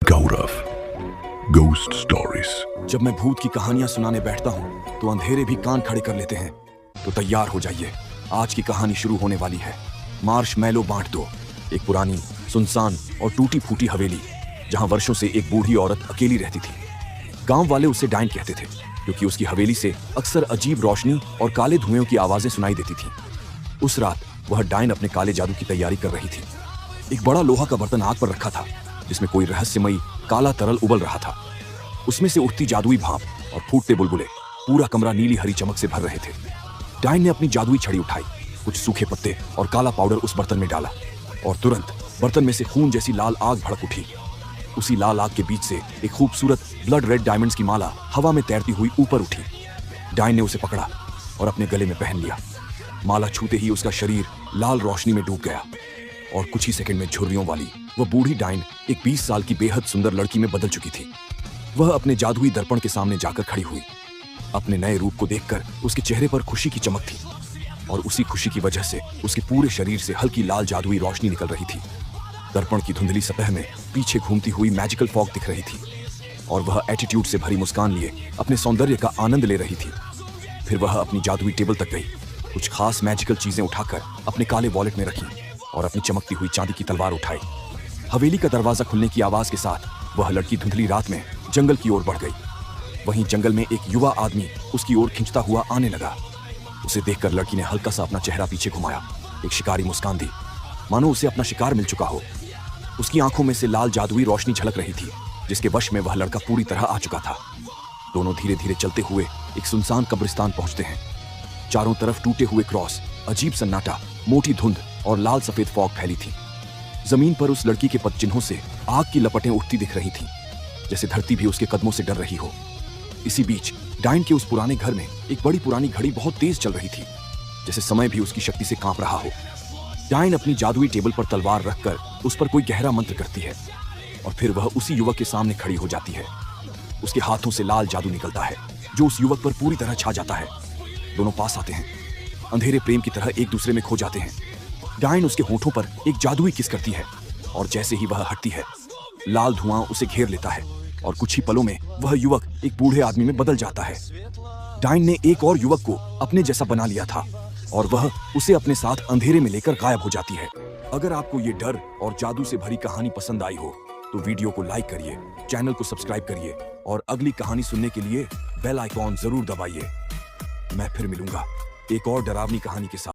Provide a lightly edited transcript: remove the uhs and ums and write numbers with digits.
गौरव ghost stories. जब मैं भूत की कहानियां सुनाने बैठता हूं तो अंधेरे भी कान खड़े कर लेते हैं। तो तैयार हो जाइए, आज की कहानी शुरू होने वाली है। मार्शमैलो बांट दो। एक पुरानी, सुनसान और टूटी फूटी हवेली जहां वर्षों से एक बूढ़ी औरत अकेली रहती थी। गांव वाले उसे डाइन कहते थे क्योंकि उसकी हवेली से अक्सर अजीब रोशनी और काले धुएं की आवाजें सुनाई देती थीं। उस रात वह डाइन अपने काले जादू की तैयारी कर रही थी। एक बड़ा लोहा का बर्तन आग पर रखा था जिसमें कोई रहस्यमयी काला तरल उबल रहा था। उसमें से उठती जादुई भाप और फूटते बुलबुले पूरा कमरा नीली हरी चमक से भर रहे थे। डाइन ने अपनी जादुई छड़ी उठाई, कुछ सूखे पत्ते और काला पाउडर उस बर्तन में डाला और तुरंत बर्तन में से खून जैसी लाल आग भड़क उठी। उसी लाल आग के बीच से एक खूबसूरत ब्लड रेड डायमंड्स की माला हवा में तैरती हुई ऊपर उठी। डाइन ने उसे पकड़ा और अपने गले में पहन लिया। माला छूते ही उसका शरीर लाल रोशनी में डूब गया और कुछ ही सेकंड में झुर्रियों वाली वह बूढ़ी डाइन एक 20 साल की बेहद सुंदर लड़की में बदल चुकी थी। वह अपने जादुई दर्पण के सामने जाकर खड़ी हुई। अपने नए रूप को देखकर उसके चेहरे पर खुशी की चमक थी और उसी खुशी की वजह से उसके पूरे शरीर से हल्की लाल जादुई रोशनी निकल रही थी। दर्पण की धुंधली सतह में पीछे घूमती हुई मैजिकल फॉग दिख रही थी और वह एटीट्यूड से भरी मुस्कान लिए अपने सौंदर्य का आनंद ले रही थी। फिर वह अपनी जादुई टेबल तक गई, कुछ खास मैजिकल चीजें उठाकर अपने काले वॉलेट में रखी और अपनी चमकती हुई चांदी की तलवार उठाई। हवेली का दरवाजा खुलने की आवाज के साथ वह लड़की धुंधली रात में जंगल की ओर बढ़ गई। वहीं जंगल में एक युवा आदमी उसकी ओर खिंचता हुआ आने लगा। उसे देखकर लड़की ने हल्का सा अपना चेहरा पीछे घुमाया, एक शिकारी मुस्कान दी, मानो उसे अपना शिकार मिल चुका हो। उसकी आंखों में से लाल जादुई रोशनी झलक रही थी जिसके वश में वह लड़का पूरी तरह आ चुका था। दोनों धीरे धीरे चलते हुए एक सुनसान कब्रिस्तान पहुंचते हैं। चारों तरफ टूटे हुए क्रॉस, अजीब सन्नाटा, मोटी धुंध और लाल सफेद फॉग फैली थी। जमीन पर उस लड़की के पदचिन्हों से आग की लपटें उठती दिख रही थीं, जैसे धरती भी उसके कदमों से डर रही हो। इसी बीच डाइन के उस पुराने घर में एक बड़ी पुरानी घड़ी बहुत तेज चल रही थी, जैसे समय भी उसकी शक्ति से कांप रहा हो। डाइन अपनी जादुई टेबल पर तलवार रखकर उस पर कोई गहरा मंत्र करती है और फिर वह उसी युवक के सामने खड़ी हो जाती है। उसके हाथों से लाल जादू निकलता है जो उस युवक पर पूरी तरह छा जाता है। दोनों पास आते हैं, अंधेरे प्रेम की तरह एक दूसरे में खो जाते हैं। डाइन उसके होठों पर एक जादुई किस करती है और जैसे ही वह हटती है, लाल धुआं उसे घेर लेता है और कुछ ही पलों में वह युवक एक बूढ़े आदमी में बदल जाता है। डाइन ने एक और युवक को अपने जैसा बना लिया था और वह उसे अपने साथ अंधेरे में लेकर गायब हो जाती है। अगर आपको ये डर और जादू से भरी कहानी पसंद आई हो तो वीडियो को लाइक करिए, चैनल को सब्सक्राइब करिए और अगली कहानी सुनने के लिए बेल आइकॉन जरूर दबाइए। मैं फिर मिलूंगा एक और डरावनी कहानी के साथ।